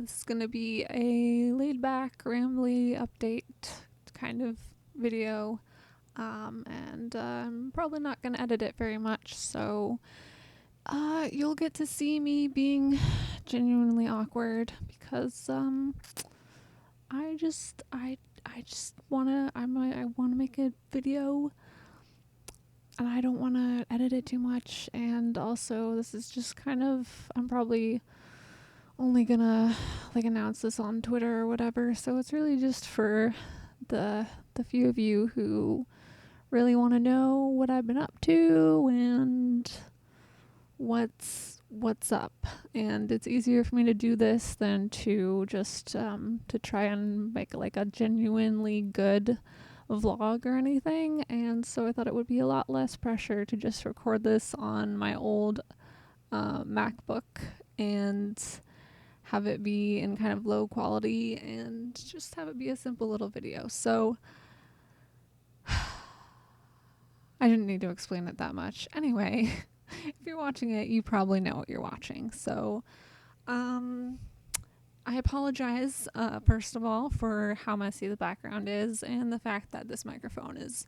This is going to be a laid-back, rambly update kind of video, and I'm probably not going to edit it very much, so you'll get to see me being genuinely awkward because I just wanna I wanna make a video and I don't want to edit it too much, and also this is just kind of, I'm probably only gonna like announce this on Twitter or whatever, so it's really just for the few of you who really want to know what I've been up to and what's up. And it's easier for me to do this than to just to try and make like a genuinely good vlog or anything, and so I thought it would be a lot less pressure to just record this on my old MacBook and have it be in kind of low quality and just have it be a simple little video. So I didn't need to explain it that much. Anyway, if you're watching it, you probably know what you're watching. So I apologize, first of all, for how messy the background is and the fact that this microphone is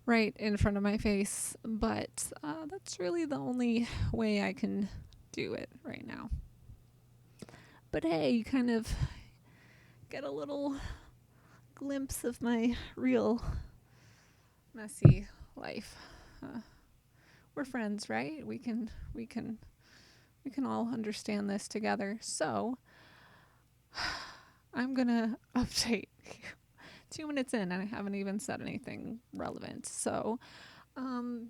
right in front of my face, but that's really the only way I can do it right now. But hey, you kind of get a little glimpse of my real messy life. We're friends, right? We can all understand this together. So I'm gonna update 2 minutes in and I haven't even said anything relevant. So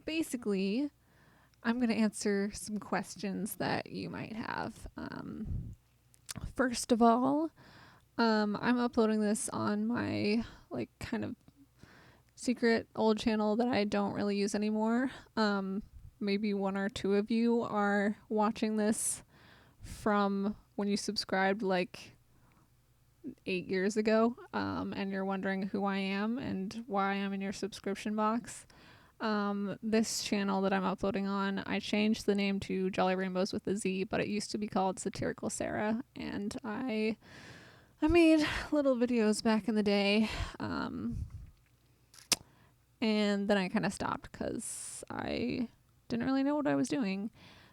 basically I'm gonna answer some questions that you might have. First of all, I'm uploading this on my like kind of secret old channel that I don't really use anymore. Maybe one or two of you are watching this from when you subscribed like 8 years ago, and you're wondering who I am and why I'm in your subscription box. This channel that I'm uploading on, I changed the name to JollyRainbowz with a Z, but it used to be called Satirical Sarah, and I made little videos back in the day, and then I kind of stopped because I didn't really know what I was doing.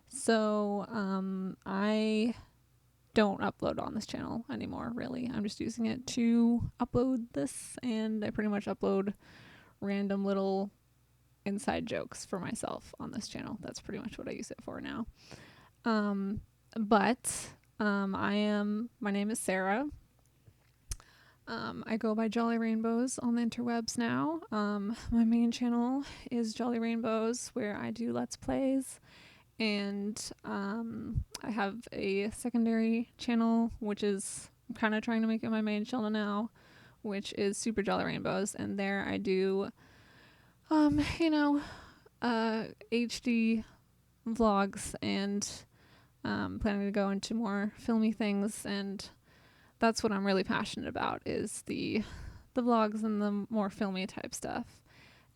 So I don't upload on this channel anymore, really. I'm just using it to upload this, and I pretty much upload random little inside jokes for myself on this channel. That's pretty much what I use it for now. My name is Sarah. I go by JollyRainbowz on the interwebs now. My main channel is JollyRainbowz, where I do Let's Plays, and I have a secondary channel, which is, I'm kind of trying to make it my main channel now, which is Super JollyRainbowz, and there I do HD vlogs, and planning to go into more filmy things, and that's what I'm really passionate about, is the vlogs and the more filmy type stuff,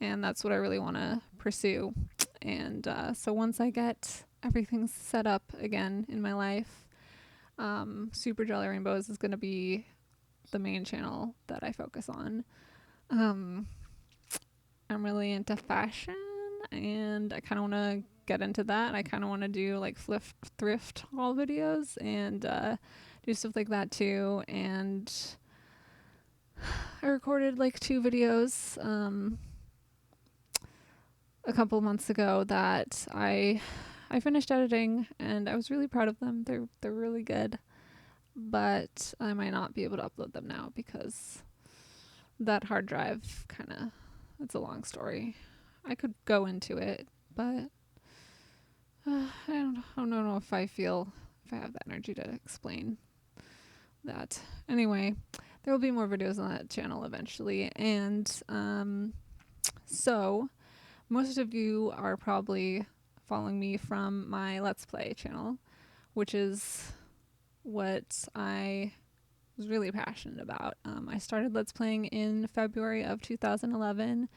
and that's what I really want to pursue. And so once I get everything set up again in my life, Super JollyRainbowz is going to be the main channel that I focus on. I'm really into fashion, and I kind of want to get into that. I kind of want to do like thrift haul videos and do stuff like that too. And I recorded like 2 videos a couple months ago that I finished editing, and I was really proud of them. They're really good, but I might not be able to upload them now because that hard drive it's a long story. I could go into it, but I don't know if I have the energy to explain that. Anyway, there will be more videos on that channel eventually, and so most of you are probably following me from my Let's Play channel, which is what I was really passionate about. I started Let's Playing in February of 2011,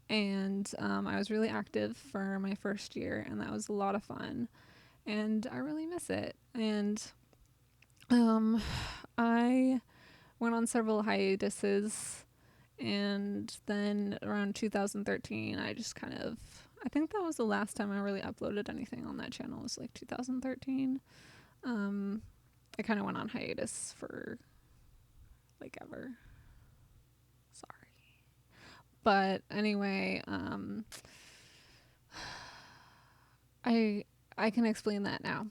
and I was really active for my first year, and that was a lot of fun, and I really miss it. And I went on several hiatuses, and then around 2013, I just kind of, I think that was the last time I really uploaded anything on that channel, was like 2013. I kind of went on hiatus for like ever. Sorry. But anyway, I can explain that now.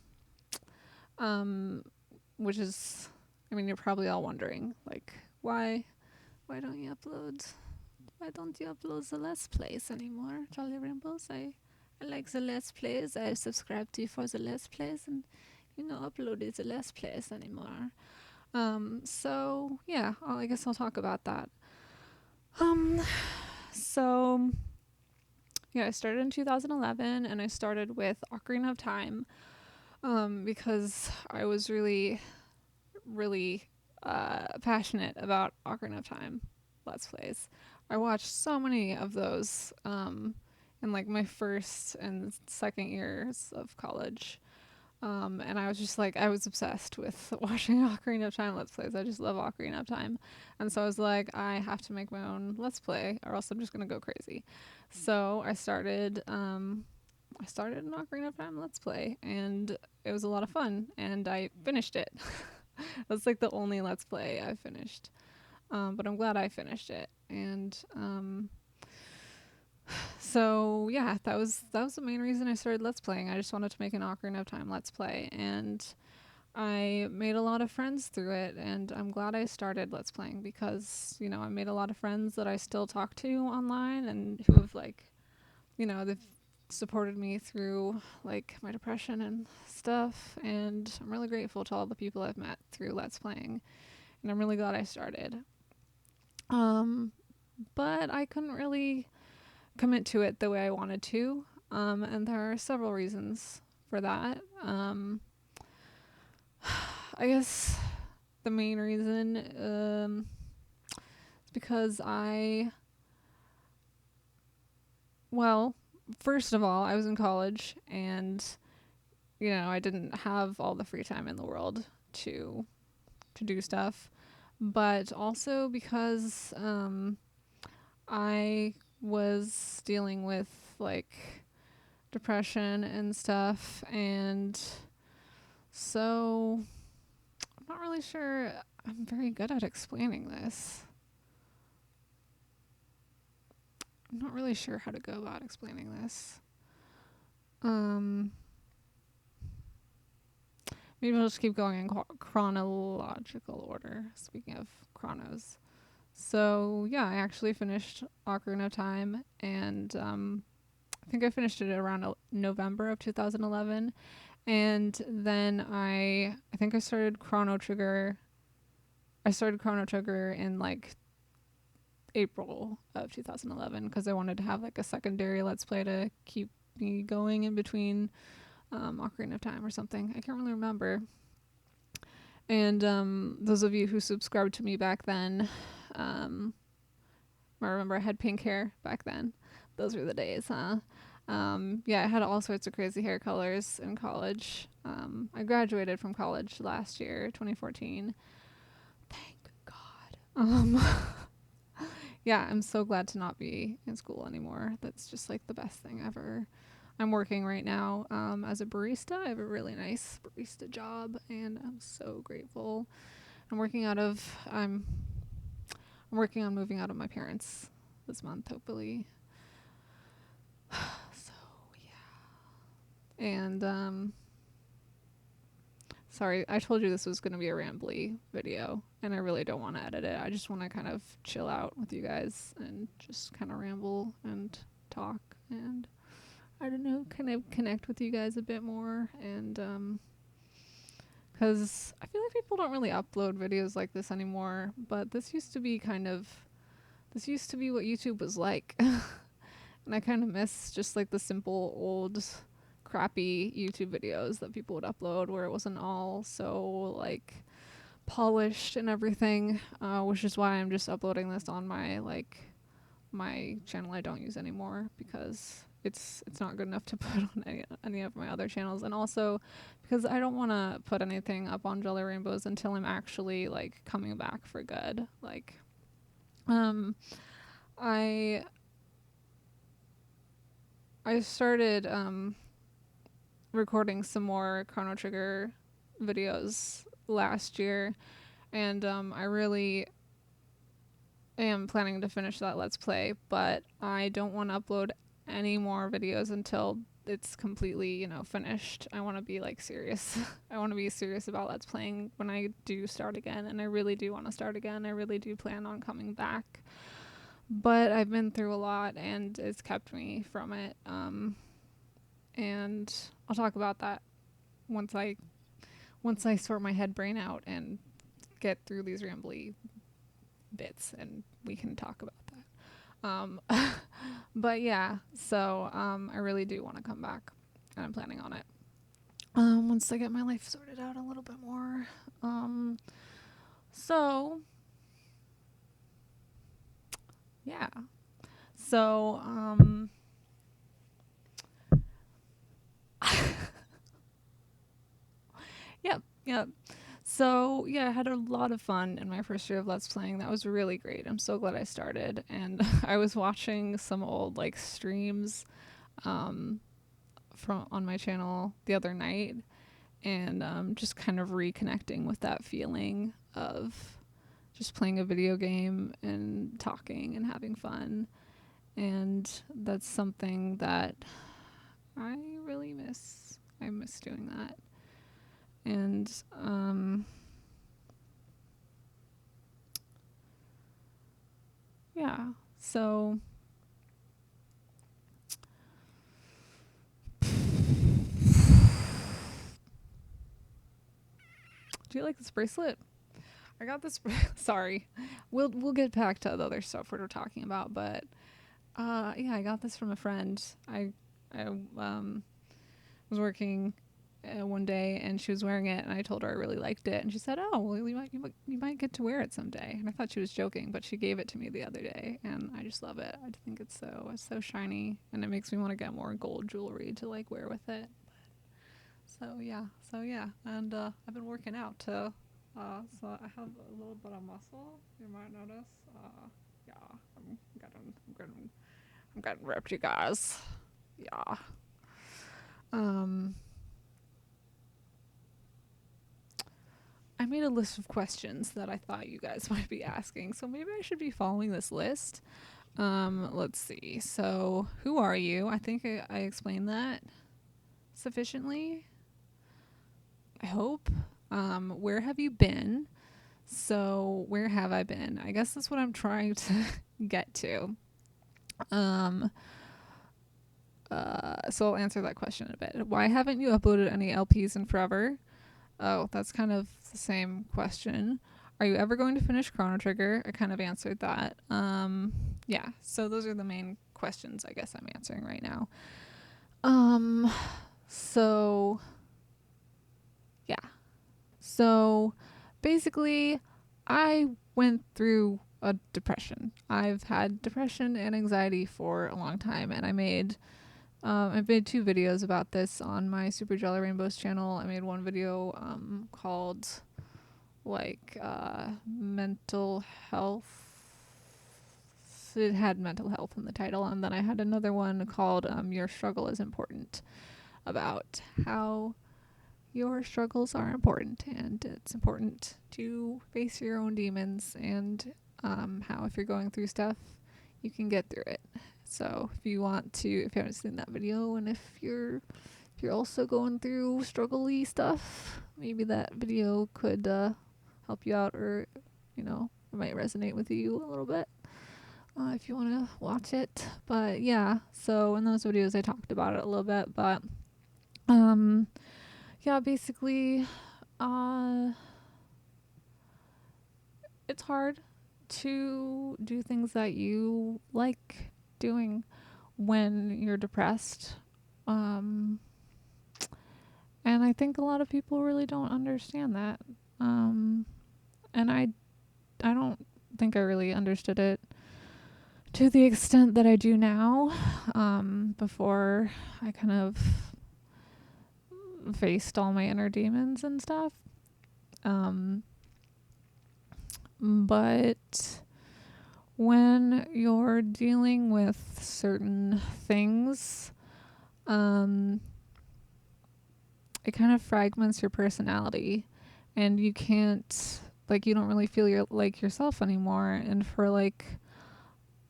Which is, I mean, you're probably all wondering, like, why don't you upload? Why don't you upload the Let's Plays anymore, JollyRainbowz? I like the Let's Plays. I subscribe to you for the Let's Plays, and uploaded the Let's Plays anymore. So yeah, I guess I'll talk about that. So yeah, I started in 2011, and I started with Ocarina of Time, because I was really, really passionate about Ocarina of Time Let's Plays. I watched so many of those in like my first and second years of college. And I was just like, I was obsessed with watching Ocarina of Time Let's Plays. I just love Ocarina of Time. And so I was like, I have to make my own Let's Play or else I'm just going to go crazy. So I started an Ocarina of Time Let's Play, and it was a lot of fun, and I finished it. That's like the only Let's Play I finished. But I'm glad I finished it. And so yeah, that was the main reason I started Let's Playing. I just wanted to make an Ocarina of Time Let's Play, and I made a lot of friends through it, and I'm glad I started Let's Playing because, I made a lot of friends that I still talk to online and who have they've supported me through like my depression and stuff, and I'm really grateful to all the people I've met through Let's Playing, and I'm really glad I started. But I couldn't really commit to it the way I wanted to, and there are several reasons for that. I guess the main reason is because first of all, I was in college, and I didn't have all the free time in the world to do stuff, but also because I was dealing with like depression and stuff, and so I'm not really sure I'm very good at explaining this. I'm not really sure how to go about explaining this. Maybe I'll just keep going in chronological order, speaking of chronos. So yeah, I actually finished Ocarina of Time, and I think I finished it around November of 2011, and then I think I started Chrono Trigger. I started Chrono Trigger in like April of 2011 because I wanted to have like a secondary Let's Play to keep me going in between Ocarina of Time or something. I can't really remember. And those of you who subscribed to me back then, I remember I had pink hair back then. Those were the days, huh? Yeah, I had all sorts of crazy hair colors in college. I graduated from college last year, 2014. Thank God. Yeah, I'm so glad to not be in school anymore. That's just like the best thing ever. I'm working right now as a barista. I have a really nice barista job, and I'm so grateful. I'm working on moving out of my parents this month, hopefully. So yeah. And sorry, I told you this was going to be a rambly video, and I really don't want to edit it. I just want to kind of chill out with you guys and just kind of ramble and talk and, I don't know, kind of connect with you guys a bit more. And because I feel like people don't really upload videos like this anymore, but this used to be what YouTube was like. And I kind of miss just like the simple old crappy YouTube videos that people would upload where it wasn't all so like polished and everything, which is why I'm just uploading this on my channel I don't use anymore, because it's not good enough to put on any of my other channels. And also because I don't want to put anything up on JollyRainbowz until I'm actually like coming back for good. Like I started recording some more Chrono Trigger videos last year, and I really am planning to finish that Let's Play, but I don't want to upload any more videos until it's completely, you know, finished. I want to be like serious. I want to be serious about Let's Playing when I do start again, and I really do want to start again. I really do plan on coming back. But I've been through a lot and it's kept me from it. And I'll talk about that once I sort my head brain out and get through these rambly bits, and we can talk about that. But yeah, so I really do want to come back, and I'm planning on it. Once I get my life sorted out a little bit more. So yeah. So Yep. So yeah, I had a lot of fun in my first year of Let's Playing. That was really great. I'm so glad I started. And I was watching some old like streams from on my channel the other night, and just kind of reconnecting with that feeling of just playing a video game and talking and having fun. And that's something that I really miss. I miss doing that. And yeah, so do you like this bracelet? I got this sorry. We'll get back to the other stuff we're talking about, but yeah, I got this from a friend. I was working one day and she was wearing it, and I told her I really liked it, and she said, "Oh, well, you might get to wear it someday." And I thought she was joking, but she gave it to me the other day, and I just love it. I think it's so shiny, and it makes me want to get more gold jewelry to like wear with it. So yeah, and I've been working out too. So I have a little bit of muscle. You might notice. Yeah, I'm getting ripped, you guys. Yeah. I made a list of questions that I thought you guys might be asking, so maybe I should be following this list. Let's see. So, who are you? I think I explained that sufficiently. I hope. Where have you been? So, where have I been? I guess that's what I'm trying to get to. So I'll answer that question in a bit. Why haven't you uploaded any LPs in forever? Oh, that's kind of the same question. Are you ever going to finish Chrono Trigger? I kind of answered that. Yeah, so those are the main questions I guess I'm answering right now. So yeah. So basically, I went through a depression. I've had depression and anxiety for a long time, and I've made 2 videos about this on my Super JollyRainbowz channel. I made one video called like mental health. It had mental health in the title, and then I had another one called Your Struggle is Important, about how your struggles are important, and it's important to face your own demons, and how if you're going through stuff, you can get through it. So if you haven't seen that video, and if you're also going through struggly stuff, maybe that video could help you out, or it might resonate with you a little bit if you want to watch it. But yeah, so in those videos I talked about it a little bit, but yeah, basically it's hard to do things that you like doing when you're depressed. And I think a lot of people really don't understand that. And I don't think I really understood it to the extent that I do now, before I kind of faced all my inner demons and stuff. But when you're dealing with certain things, it kind of fragments your personality, and you can't, like, you don't really feel yourself anymore. And for like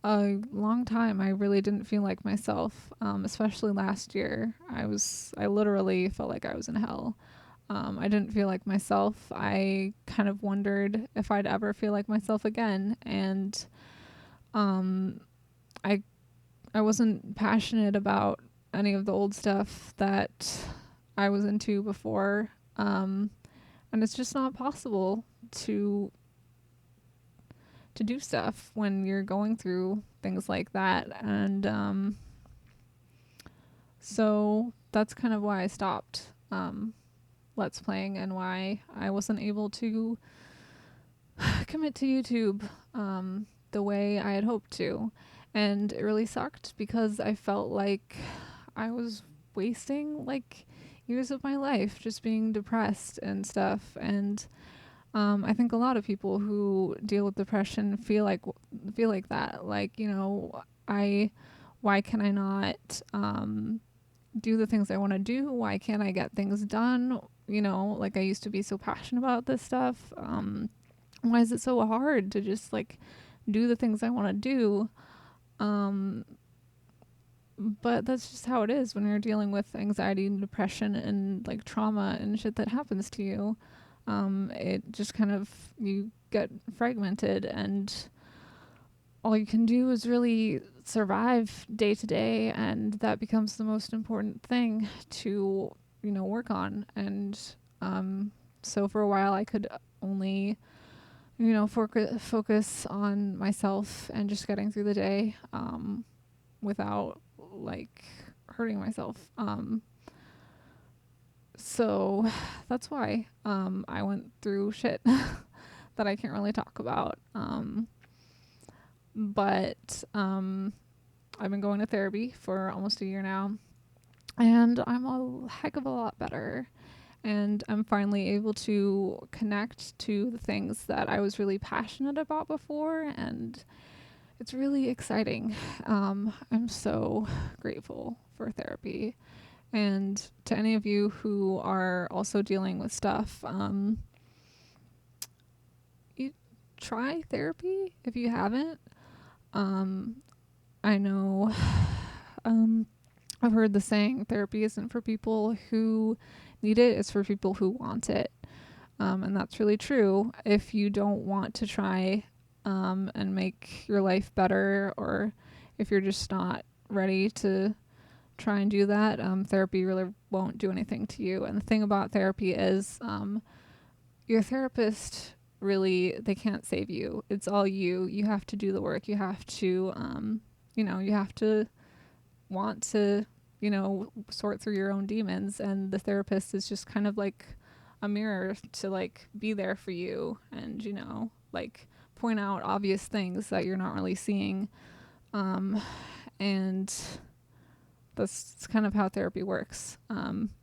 a long time, I really didn't feel like myself. Especially last year, I literally felt like I was in hell. I didn't feel like myself. I kind of wondered if I'd ever feel like myself again. And I wasn't passionate about any of the old stuff that I was into before. And it's just not possible to do stuff when you're going through things like that. And so that's kind of why I stopped Let's Playing, and why I wasn't able to commit to YouTube the way I had hoped to. And it really sucked because I felt like I was wasting like years of my life just being depressed and stuff. And I think a lot of people who deal with depression feel like that. Like, you know, why can I not do the things I want to do? Why can't I get things done? You know, like, I used to be so passionate about this stuff. Why is it so hard to just like do the things I want to do? But that's just how it is when you're dealing with anxiety and depression and like trauma and shit that happens to you. It just kind of, you get fragmented, and all you can do is really survive day to day, and that becomes the most important thing to, you know, work on. And so for a while I could only, you know, focus on myself and just getting through the day without like hurting myself. So that's why I went through shit that I can't really talk about. But I've been going to therapy for almost a year now, and I'm a heck of a lot better. And I'm finally able to connect to the things that I was really passionate about before, and it's really exciting. I'm so grateful for therapy. And to any of you who are also dealing with stuff, you try therapy if you haven't. I know I've heard the saying, therapy isn't for people who need it, it's for people who want it. And that's really true. If you don't want to try and make your life better, or if you're just not ready to try and do that, therapy really won't do anything to you. And the thing about therapy is your therapist, really, they can't save you. It's all you. You have to do the work. You have to, you know, you have to want to, you know, sort through your own demons. And the therapist is just kind of like a mirror to like be there for you and, you know, like point out obvious things that you're not really seeing. And that's kind of how therapy works.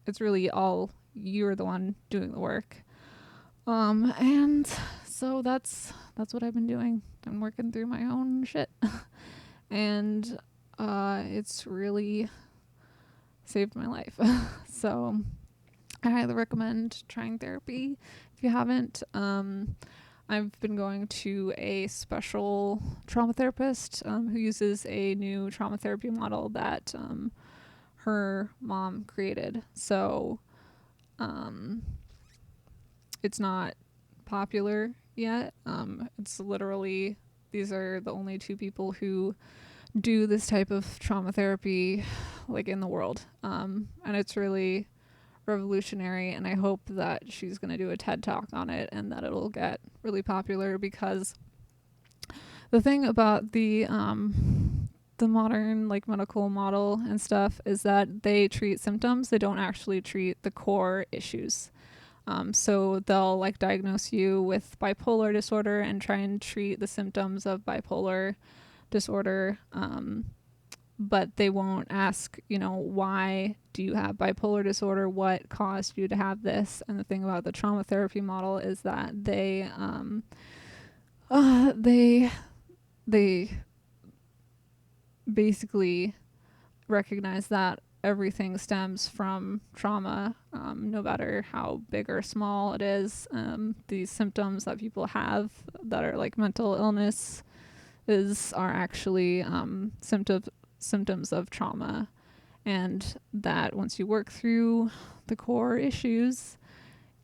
It's really all you're the one doing the work. And so that's what I've been doing. I'm working through my own shit. And it's really saved my life. So I highly recommend trying therapy if you haven't. I've been going to a special trauma therapist who uses a new trauma therapy model that her mom created. So it's not popular yet. It's literally, these are the only two people who do this type of trauma therapy like in the world. And it's really revolutionary, and I hope that she's going to do a TED Talk on it and that it'll get really popular, because the thing about the modern like medical model and stuff is that they treat symptoms, they don't actually treat the core issues. So they'll like diagnose you with bipolar disorder and try and treat the symptoms of bipolar disorder, but they won't ask, why do you have bipolar disorder? What caused you to have this? And the thing about the trauma therapy model is that they basically recognize that everything stems from trauma, no matter how big or small it is. These symptoms that people have that are like mental illness are actually symptoms of trauma, and that once you work through the core issues,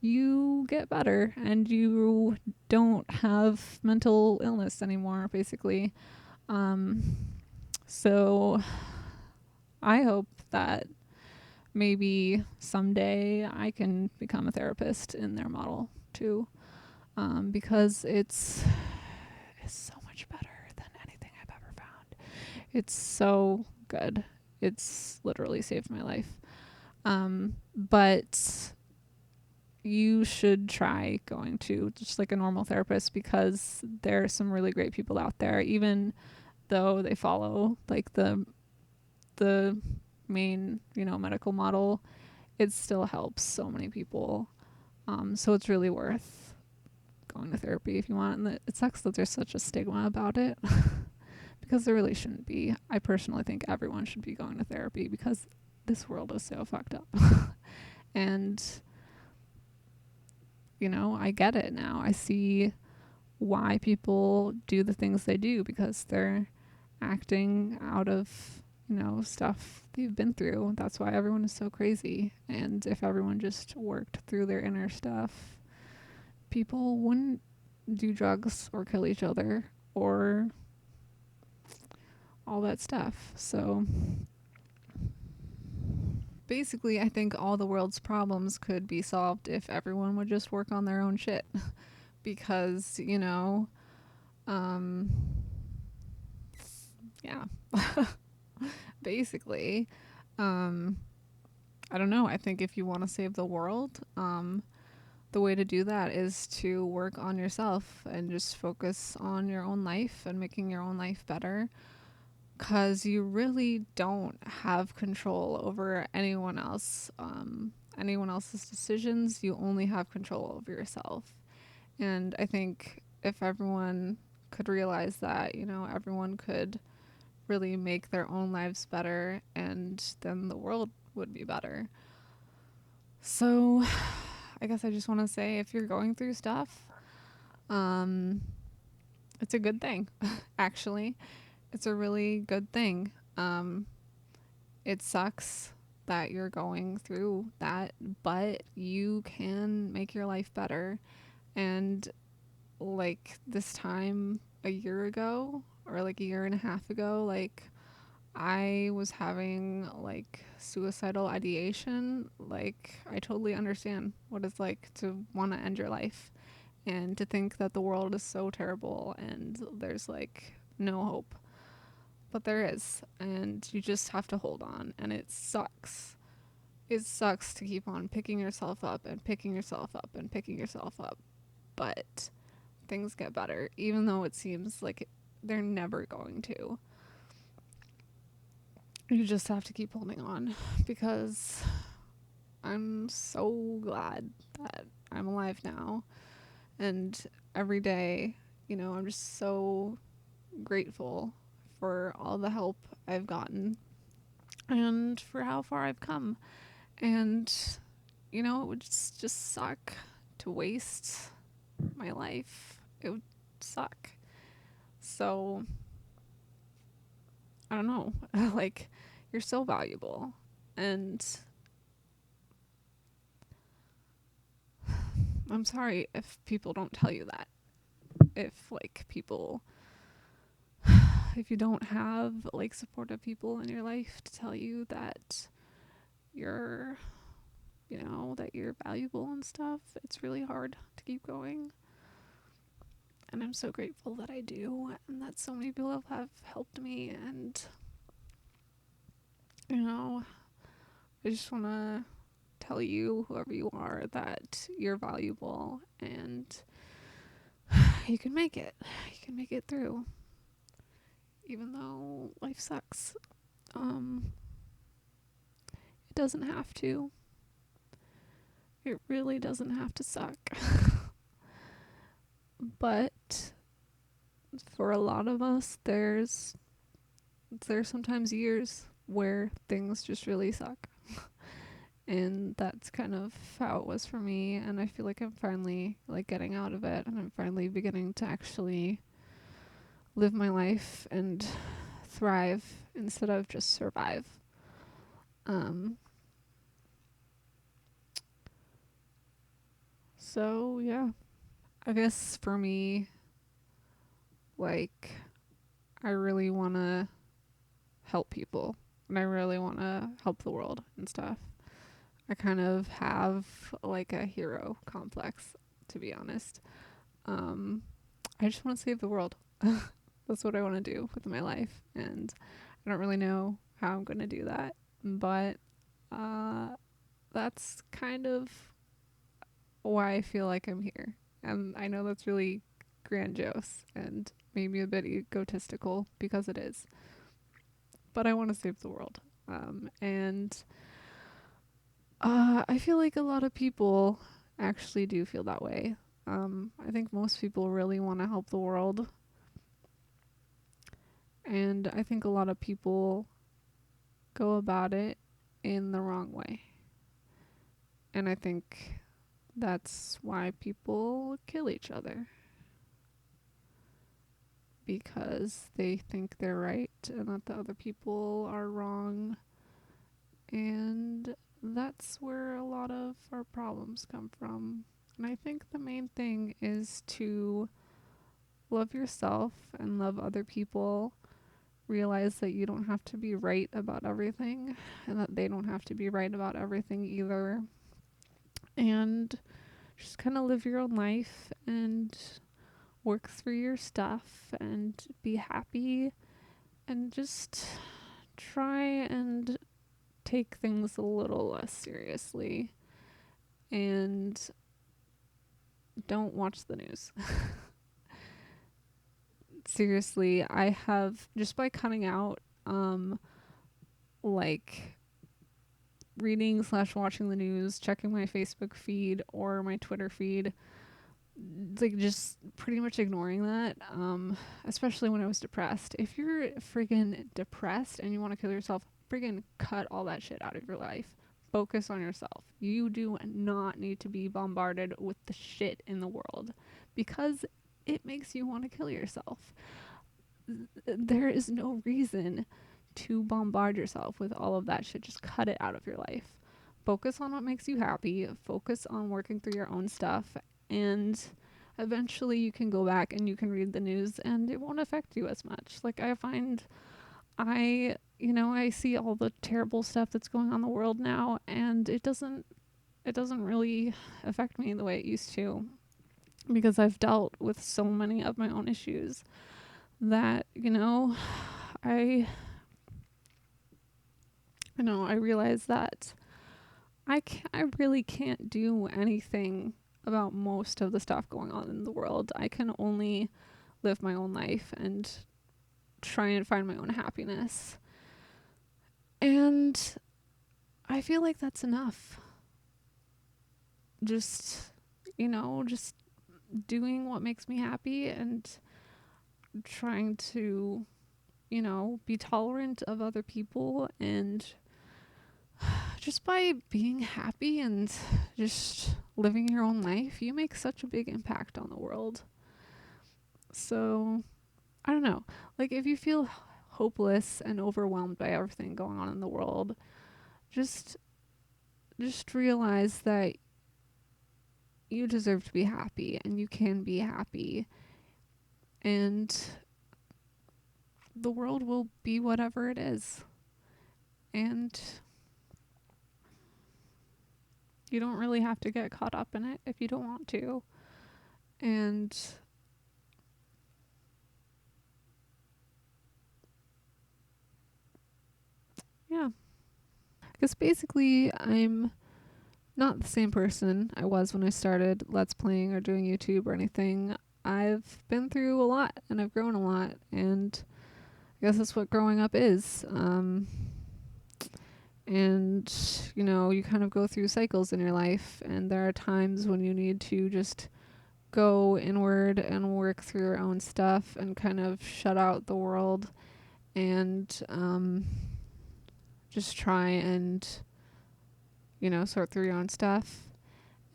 you get better and you don't have mental illness anymore, basically. So I hope that maybe someday I can become a therapist in their model too, because it's so much better than anything I've ever found. It's so good. It's literally saved my life. But you should try going to just like a normal therapist, because there are some really great people out there, even though they follow like the main, medical model. It still helps so many people. So it's really worth going to therapy if you want. And it sucks that there's such a stigma about it because there really shouldn't be. I personally think everyone should be going to therapy because this world is so fucked up. And I get it now. I see why people do the things they do, because they're acting out of, stuff they've been through. That's why everyone is so crazy. And if everyone just worked through their inner stuff, people wouldn't do drugs or kill each other or all that stuff. So basically, I think all the world's problems could be solved if everyone would just work on their own shit. Because, yeah. Basically, I don't know. I think if you want to save the world, the way to do that is to work on yourself and just focus on your own life and making your own life better. Because you really don't have control over anyone else, anyone else's decisions. You only have control over yourself. And I think if everyone could realize that, everyone could really make their own lives better, and then the world would be better. So I guess I just want to say, if you're going through stuff, it's a good thing. Actually, it's a really good thing. It sucks that you're going through that, but you can make your life better. And like this time a year ago, or like a year and a half ago, like I was having like suicidal ideation. Like I totally understand what it's like to want to end your life and to think that the world is so terrible and there's like no hope. But there is, and you just have to hold on, and it sucks. It sucks to keep on picking yourself up and picking yourself up and picking yourself up. But things get better, even though it seems like they're never going to. You just have to keep holding on, because I'm so glad that I'm alive now. And every day, I'm just so grateful for all the help I've gotten and for how far I've come. And, it would just suck to waste my life. It would suck. So, I don't know. Like, you're so valuable. And I'm sorry if people don't tell you that. If you don't have like supportive people in your life to tell you that you're that you're valuable and stuff, it's really hard to keep going. And I'm so grateful that I do, and that so many people have helped me. And I just want to tell you, whoever you are, that you're valuable and you can make it through. even though life sucks. It doesn't have to. It really doesn't have to suck. But for a lot of us, there's sometimes years where things just really suck. And that's kind of how it was for me, and I feel like I'm finally like getting out of it, and I'm finally beginning to actually live my life and thrive instead of just survive. So yeah, I guess for me, like, I really want to help people, and I really want to help the world and stuff. I kind of have like a hero complex, to be honest. I just want to save the world. That's what I want to do with my life, and I don't really know how I'm going to do that, but that's kind of why I feel like I'm here. And I know that's really grandiose and maybe a bit egotistical, because it is. But I want to save the world. And I feel like a lot of people actually do feel that way. I think most people really want to help the world. And I think a lot of people go about it in the wrong way. And I think that's why people kill each other. Because they think they're right and that the other people are wrong. And that's where a lot of our problems come from. And I think the main thing is to love yourself and love other people. Realize that you don't have to be right about everything, and that they don't have to be right about everything either. And just kind of live your own life and work through your stuff and be happy, and just try and take things a little less seriously, and don't watch the news. Seriously, I have, just by cutting out like reading / watching the news, checking my Facebook feed or my Twitter feed, like just pretty much ignoring that, especially when I was depressed. If you're friggin' depressed and you want to kill yourself, friggin' cut all that shit out of your life. Focus on yourself. You do not need to be bombarded with the shit in the world, because it makes you want to kill yourself. There is no reason to bombard yourself with all of that shit. Just cut it out of your life. Focus on what makes you happy. Focus on working through your own stuff, and eventually you can go back and you can read the news and it won't affect you as much. Like, I find I see all the terrible stuff that's going on in the world now, and it doesn't really affect me the way it used to, because I've dealt with so many of my own issues that, I realize that I really can't do anything about most of the stuff going on in the world. I can only live my own life and try and find my own happiness. And I feel like that's enough. Just doing what makes me happy and trying to, be tolerant of other people, and just by being happy and just living your own life, you make such a big impact on the world. So, I don't know. Like, if you feel hopeless and overwhelmed by everything going on in the world, just realize that you deserve to be happy, and you can be happy. And the world will be whatever it is. And you don't really have to get caught up in it if you don't want to. And yeah. Because basically, I'm not the same person I was when I started Let's Playing or doing YouTube or anything. I've been through a lot, and I've grown a lot, and guess that's what growing up is. And, you know, you kind of go through cycles in your life, and there are times when you need to just go inward and work through your own stuff and kind of shut out the world and just try and, you know, sort through your own stuff.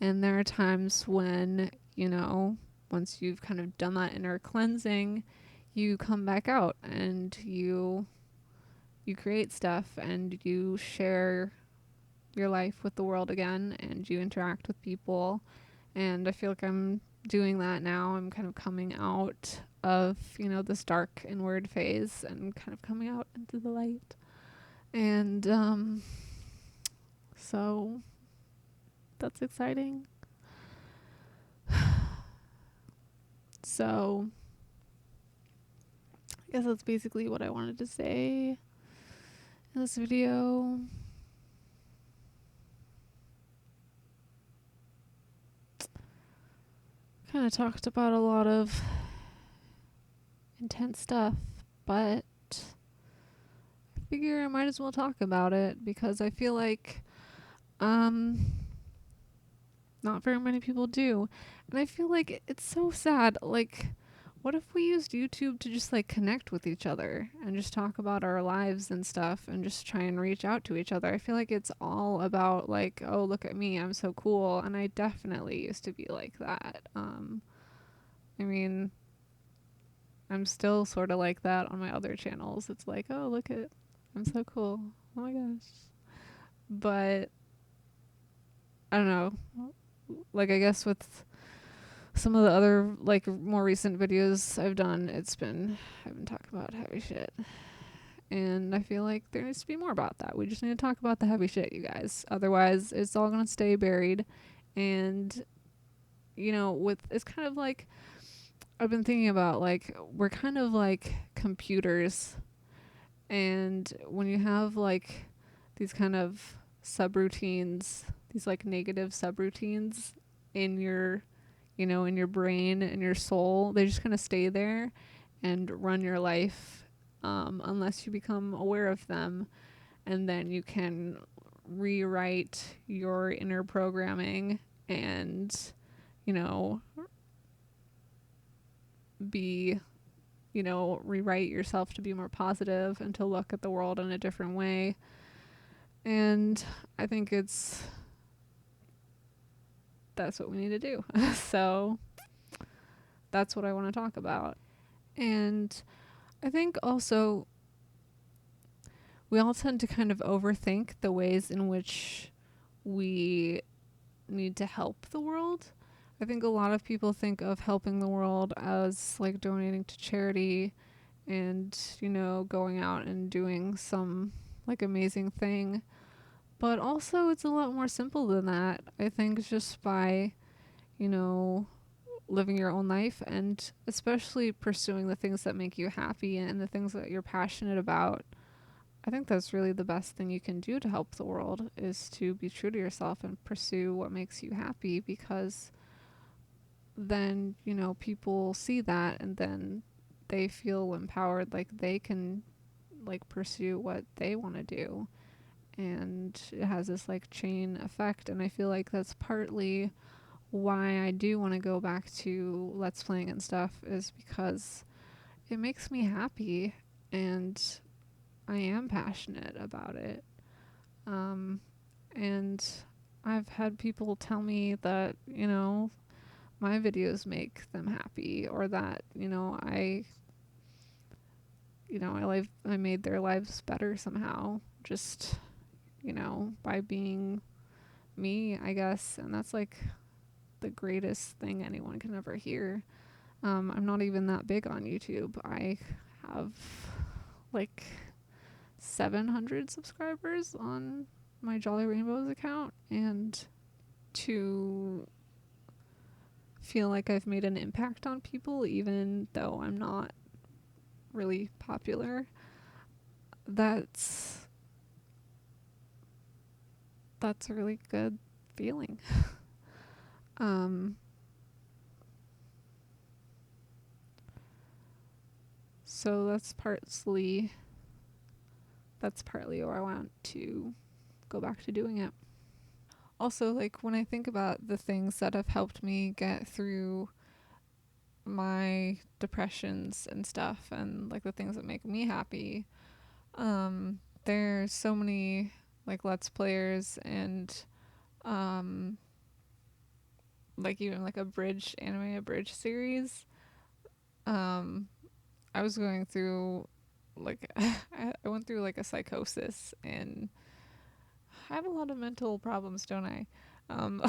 And there are times when, you know, once you've kind of done that inner cleansing, you come back out and you create stuff and you share your life with the world again, and you interact with people. And I feel like I'm doing that now. I'm kind of coming out of, you know, this dark inward phase and kind of coming out into the light. And so that's exciting. So I guess that's basically what I wanted to say in this video. Kind of talked about a lot of intense stuff, but I figure I might as well talk about it because I feel like not very many people do. And I feel like it's so sad. Like, what if we used YouTube to just like connect with each other and just talk about our lives and stuff and just try and reach out to each other? I feel like it's all about like, oh, look at me, I'm so cool. And I definitely used to be like that. I mean, I'm still sort of like that on my other channels. It's like, oh, look at, I'm so cool. Oh my gosh. But I don't know. Like, I guess with some of the other like more recent videos I've done, I've been talking about heavy shit. And I feel like there needs to be more about that. We just need to talk about the heavy shit, you guys. Otherwise, it's all going to stay buried. And, you know, it's kind of like, I've been thinking about, like, we're kind of like computers. And when you have, like, these kind of subroutines, these, like, negative subroutines in your, you know, in your brain and your soul, they just kind of stay there and run your life unless you become aware of them. And then you can rewrite your inner programming and, you know, rewrite yourself to be more positive and to look at the world in a different way. And I think that's what we need to do. So that's what I want to talk about. And I think also we all tend to kind of overthink the ways in which we need to help the world. I think a lot of people think of helping the world as like donating to charity and, you know, going out and doing some like amazing thing. But also it's a lot more simple than that. I think just by, you know, living your own life and especially pursuing the things that make you happy and the things that you're passionate about. I think that's really the best thing you can do to help the world, is to be true to yourself and pursue what makes you happy, because then, you know, people see that and then they feel empowered, like they can like pursue what they want to do. And it has this like chain effect, and I feel like that's partly why I do want to go back to Let's Playing and stuff, is because it makes me happy and I am passionate about it. And I've had people tell me that, you know, my videos make them happy, or that, you know, I made their lives better somehow, just, you know, by being me, I guess. And that's like the greatest thing anyone can ever hear. I'm not even that big on YouTube. I have like 700 subscribers on my JollyRainbowz account, and to feel like I've made an impact on people even though I'm not really popular, that's a really good feeling. So that's partly why I want to go back to doing it. Also, like when I think about the things that have helped me get through my depressions and stuff, and like the things that make me happy, there's so many like let's players and um like even like a bridge series. um I was going through like I went through like a psychosis, and I have a lot of mental problems, don't I? um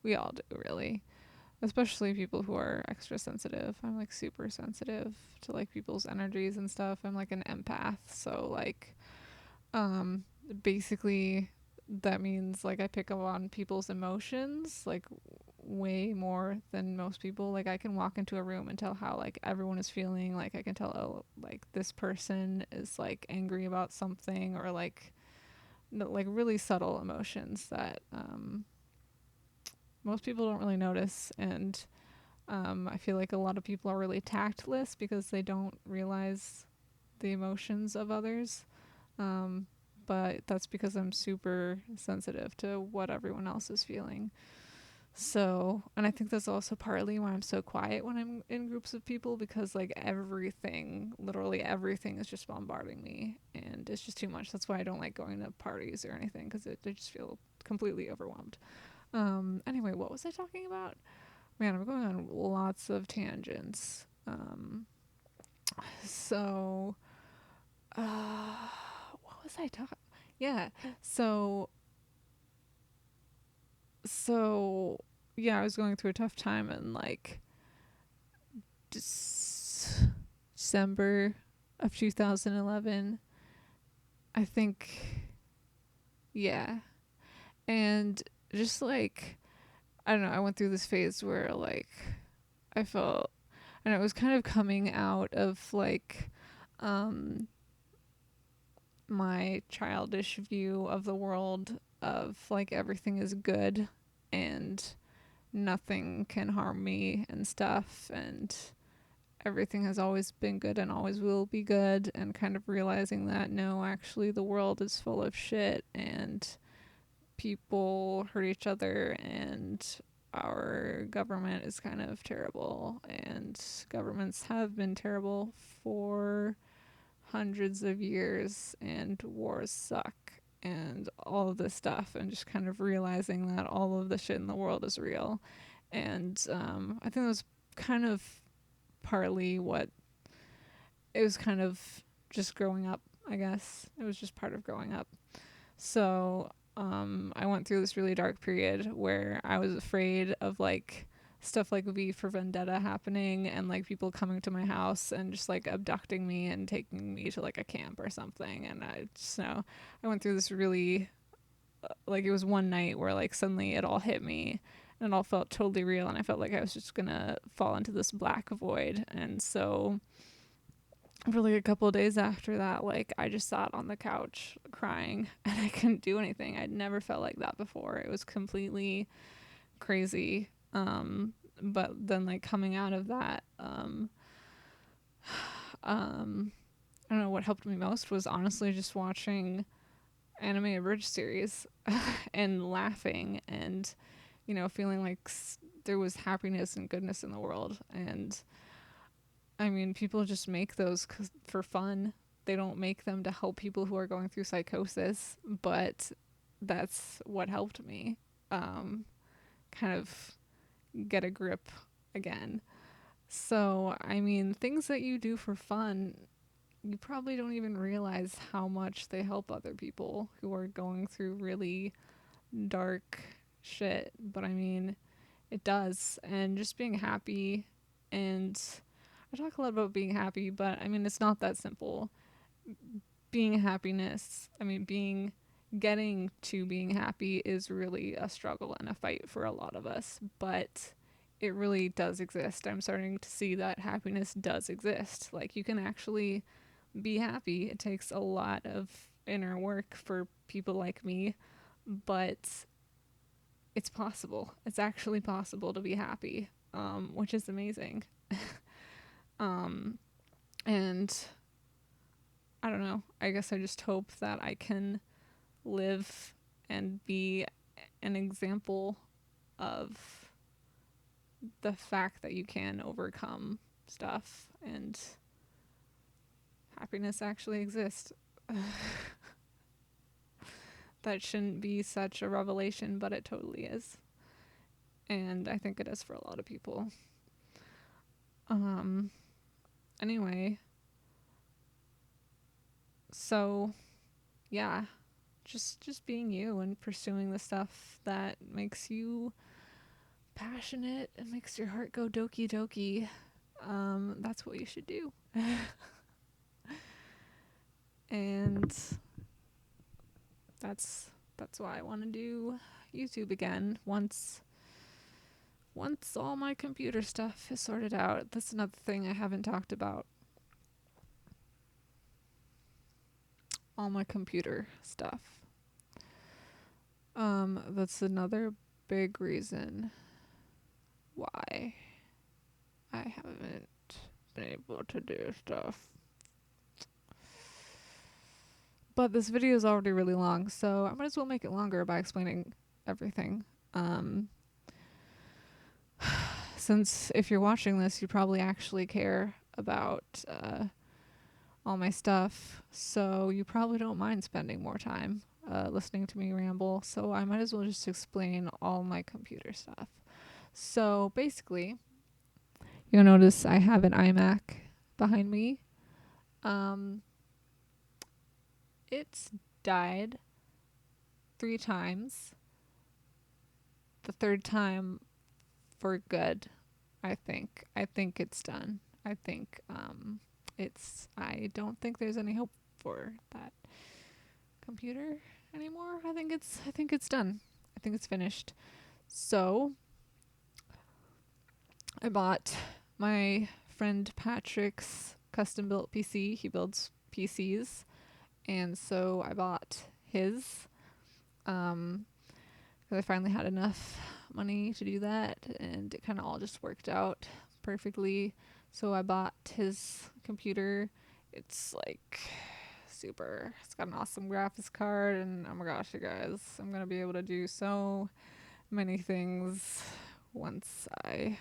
we all do, really, especially people who are extra sensitive. I'm like super sensitive to like people's energies and stuff. I'm like an empath, so like um basically that means like I pick up on people's emotions like way more than most people. Like I can walk into a room and tell how like everyone is feeling. Like I can tell, oh, like this person is like angry about something, or like like really subtle emotions that most people don't really notice. And I feel like a lot of people are really tactless because they don't realize the emotions of others. Um, but that's because I'm super sensitive to what everyone else is feeling. So, and I think that's also partly why I'm so quiet when I'm in groups of people, because like everything, literally everything is just bombarding me, and it's just too much. That's why I don't like going to parties or anything, because I just feel completely overwhelmed. Anyway, what was I talking about? Man, I'm going on lots of tangents. So, what was I talking? Yeah. So, so yeah, I was going through a tough time in like December of 2011. I think, yeah. And just like, I don't know, I went through this phase where like I felt, and it was kind of coming out of like um my childish view of the world, of like everything is good and nothing can harm me and stuff, and everything has always been good and always will be good, and kind of realizing that no, actually the world is full of shit, and people hurt each other, and our government is kind of terrible, and governments have been terrible for hundreds of years, and wars suck, and all of this stuff, and just kind of realizing that all of the shit in the world is real. And I think it was kind of partly what it was, kind of just growing up, I guess. It was just part of growing up. So I went through this really dark period where I was afraid of like stuff like V for Vendetta happening, and like people coming to my house and just like abducting me and taking me to like a camp or something. And I just know I went through this really like, it was one night where like suddenly it all hit me, and it all felt totally real, and I felt like I was just gonna fall into this black void. And so for like a couple of days after that, like I just sat on the couch crying and I couldn't do anything. I'd never felt like that before. It was completely crazy. But then like coming out of that, I don't know, what helped me most was honestly just watching anime abridged series and laughing, and you know, feeling like there was happiness and goodness in the world. And I mean, people just make those for fun. They don't make them to help people who are going through psychosis, but that's what helped me kind of get a grip again. So, I mean, things that you do for fun, you probably don't even realize how much they help other people who are going through really dark shit. But I mean, it does. And just being happy, and I talk a lot about being happy, but I mean, it's not that simple. Being happiness, I mean, getting to being happy is really a struggle and a fight for a lot of us, but it really does exist. I'm starting to see that happiness does exist. Like, you can actually be happy. It takes a lot of inner work for people like me, but it's possible. It's actually possible to be happy, which is amazing. um, And I don't know, I guess I just hope that I can live and be an example of the fact that you can overcome stuff and happiness actually exists. That shouldn't be such a revelation, but it totally is. And I think it is for a lot of people. Anyway, so yeah, just being you and pursuing the stuff that makes you passionate and makes your heart go doki doki. That's what you should do. And that's why I want to do YouTube again once all my computer stuff is sorted out. That's another thing I haven't talked about. All my computer stuff. That's another big reason why I haven't been able to do stuff. But this video is already really long, so I might as well make it longer by explaining everything. Since if you're watching this, you probably actually care about all my stuff, so you probably don't mind spending more time listening to me ramble, so I might as well just explain all my computer stuff. So basically, you'll notice I have an iMac behind me. It's died 3 times. The third time for good, I think. I think it's done. I think I don't think there's any hope for that computer anymore. I think it's done. I think it's finished. So I bought my friend Patrick's custom built PC. He builds PCs. And so I bought his, because I finally had enough money to do that, and it kind of all just worked out perfectly. So I bought his computer. It's like super, it's got an awesome graphics card, and oh my gosh, you guys, I'm going to be able to do so many things once I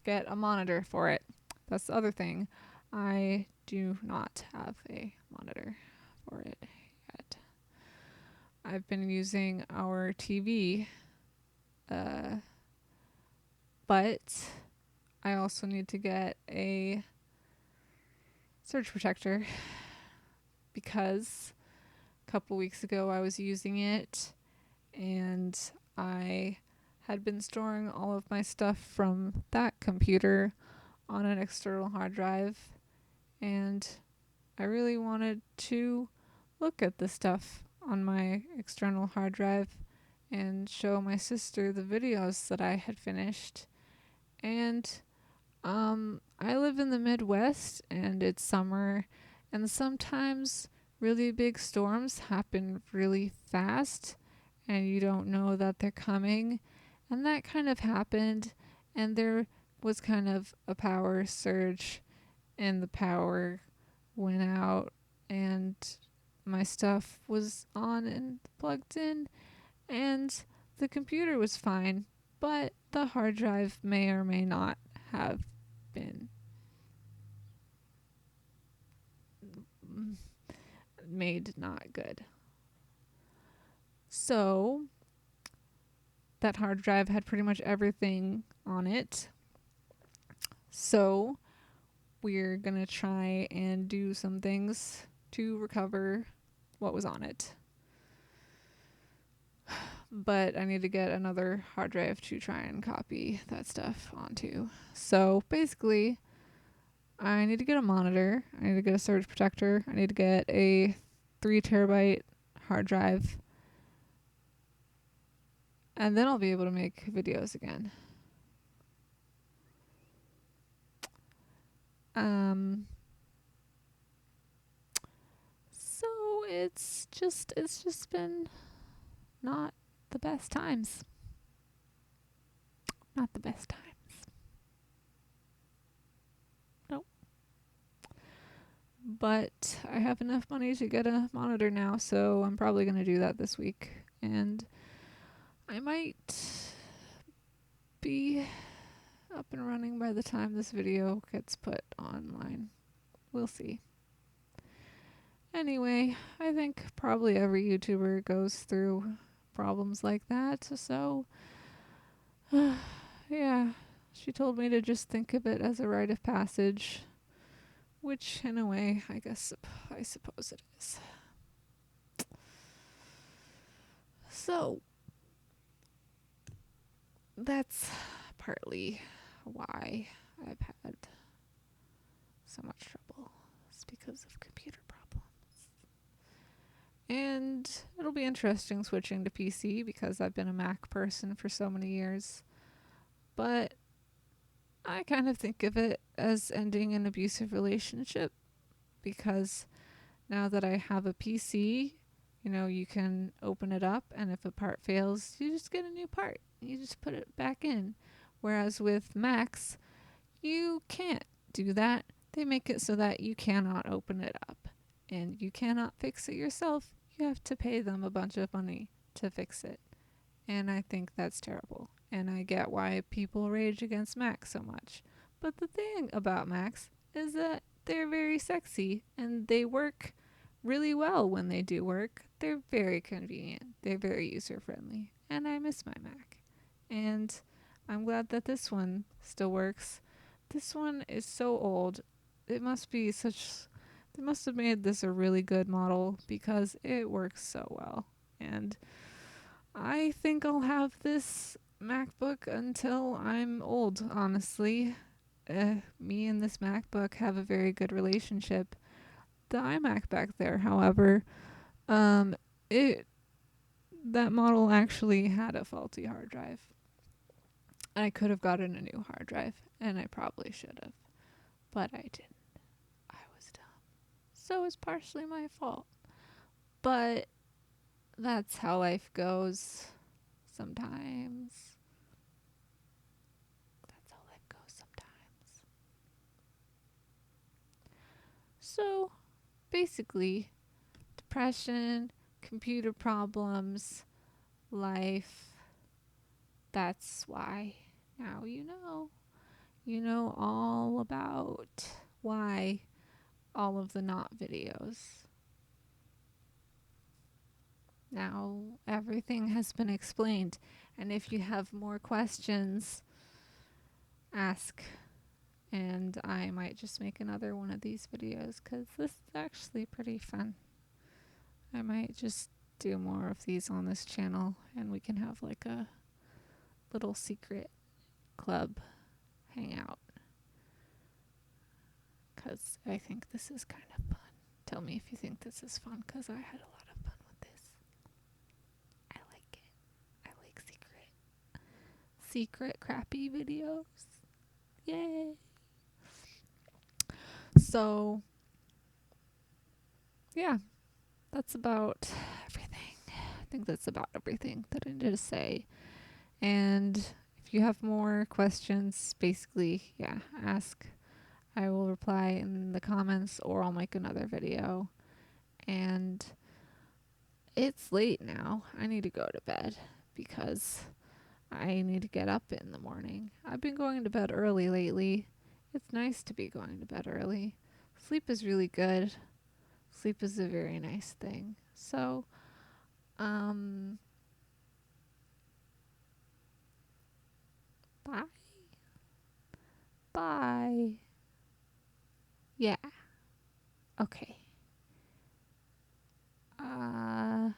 get a monitor for it. That's the other thing. I do not have a monitor for it yet. I've been using our TV, but I also need to get a surge protector because a couple weeks ago I was using it and I had been storing all of my stuff from that computer on an external hard drive, and I really wanted to look at the stuff on my external hard drive and show my sister the videos that I had finished. And I live in the Midwest and it's summer, and sometimes really big storms happen really fast and you don't know that they're coming. And that kind of happened, and there was kind of a power surge and the power went out and my stuff was on and plugged in and the computer was fine, but the hard drive may or may not have been made not good. So that hard drive had pretty much everything on it. So we're gonna try and do some things to recover what was on it. But I need to get another hard drive to try and copy that stuff onto. So basically, I need to get a monitor, I need to get a surge protector, I need to get a 3 terabyte hard drive, and then I'll be able to make videos again. So it's just been not the best times. Not the best times. Nope. But I have enough money to get a monitor now, so I'm probably going to do that this week. And I might be up and running by the time this video gets put online. We'll see. Anyway, I think probably every YouTuber goes through problems like that, so yeah, she told me to just think of it as a rite of passage, which in a way, I suppose it is. So that's partly why I've had so much trouble. It's because of computer problems. And it'll be interesting switching to PC because I've been a Mac person for so many years. But I kind of think of it as ending an abusive relationship because now that I have a PC, you can open it up, and if a part fails, you just get a new part. You just put it back in. Whereas with Macs, you can't do that. They make it so that you cannot open it up, and you cannot fix it yourself. You have to pay them a bunch of money to fix it. And I think that's terrible. And I get why people rage against Macs so much. But the thing about Macs is that they're very sexy, and they work really well when they do work. They're very convenient. They're very user-friendly. And I miss my Mac. And I'm glad that this one still works. This one is so old. They must have made this a really good model because it works so well. And I think I'll have this MacBook until I'm old, honestly. Me and this MacBook have a very good relationship. The iMac back there, however, that model actually had a faulty hard drive. I could have gotten a new hard drive, and I probably should have, but I didn't. I was dumb. So it's partially my fault. But that's how life goes sometimes. That's how life goes sometimes. So basically, depression, computer problems, life. That's why now you know. You know all about why all of the not videos. Now everything has been explained, and if you have more questions, ask, and I might just make another one of these videos because this is actually pretty fun. I might just do more of these on this channel, and we can have like a little secret club hangout because I think this is kind of fun. Tell me if you think this is fun because I had a lot of fun with this. I like it. I like secret crappy videos. Yay. So yeah, that's about everything. I think that's about everything that I need to say. And if you have more questions, basically, ask. I will reply in the comments, or I'll make another video. And it's late now. I need to go to bed because I need to get up in the morning. I've been going to bed early lately. It's nice to be going to bed early. Sleep is really good. Sleep is a very nice thing. So, bye. Bye. Yeah. Okay. I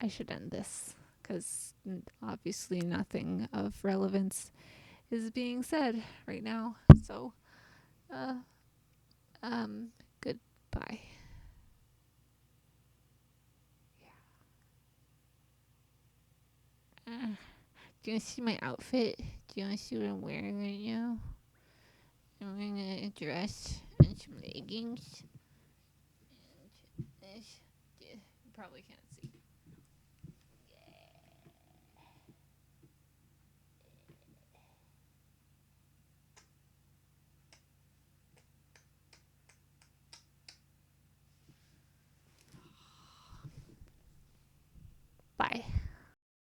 should end this because obviously nothing of relevance is being said right now. So, goodbye. Yeah. Do you want to see my outfit? Do you want to see what I'm wearing right now? I'm wearing a dress and some leggings. And you probably can't see. Bye.